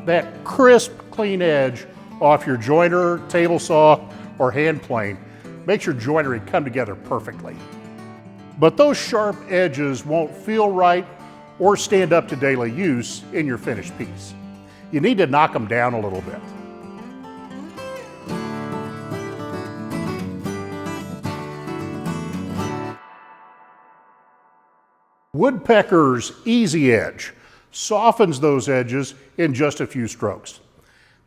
that crisp, clean edge off your joiner, table saw, or hand plane makes your joinery come together perfectly. But those sharp edges won't feel right or stand up to daily use in your finished piece. You need to knock them down a little bit. Woodpeckers Easy Edge softens those edges in just a few strokes.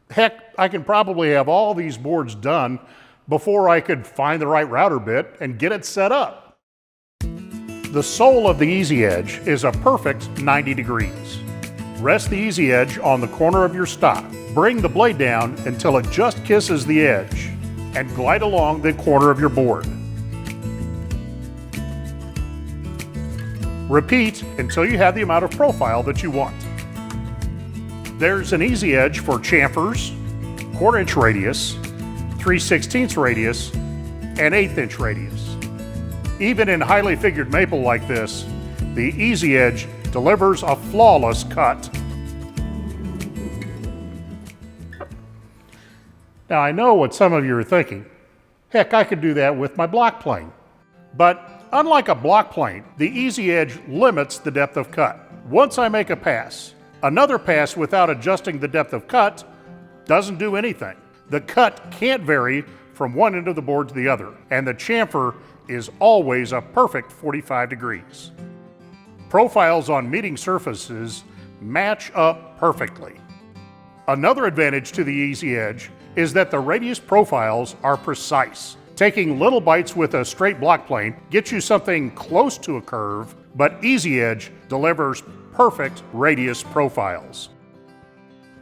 Heck, I can probably have all these boards done before I could find the right router bit and get it set up. The sole of the Easy Edge is a perfect 90 degrees. Rest the Easy Edge on the corner of your stock. Bring the blade down until it just kisses the edge and glide along the corner of your board. Repeat until you have the amount of profile that you want. There's an Easy Edge for chamfers, 1/4 inch radius, 3/16 radius, and 1/8 inch radius. Even in highly figured maple like this, the Easy Edge delivers a flawless cut. Now I know what some of you are thinking. Heck, I could do that with my block plane. But unlike a block plane, the Easy Edge limits the depth of cut. Once I make a pass, another pass without adjusting the depth of cut doesn't do anything. The cut can't vary from one end of the board to the other, and the chamfer is always a perfect 45 degrees. Profiles on meeting surfaces match up perfectly. Another advantage to the Easy Edge is that the radius profiles are precise. Taking little bites with a straight block plane gets you something close to a curve, but Easy Edge delivers perfect radius profiles.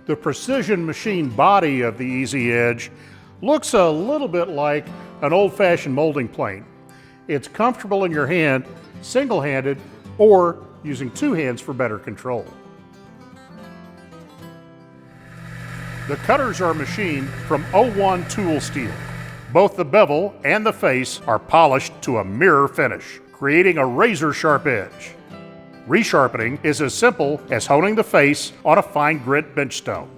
The precision machine body of the Easy Edge looks a little bit like an old-fashioned molding plane. It's comfortable in your hand, single-handed, or using two hands for better control. The cutters are machined from OneTIME Tool steel. Both the bevel and the face are polished to a mirror finish, creating a razor-sharp edge. Resharpening is as simple as honing the face on a fine grit bench stone.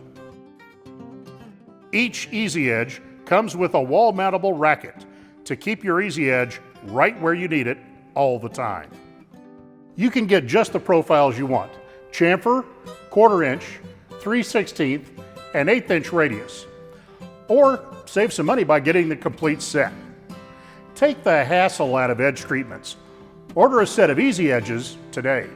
Each Easy Edge comes with a wall-mountable racket to keep your Easy Edge right where you need it all the time. You can get just the profiles you want: chamfer, 1/4 inch, 3/16, and 1/8 inch radius. Or save some money by getting the complete set. Take the hassle out of edge treatments. Order a set of Easy Edges today.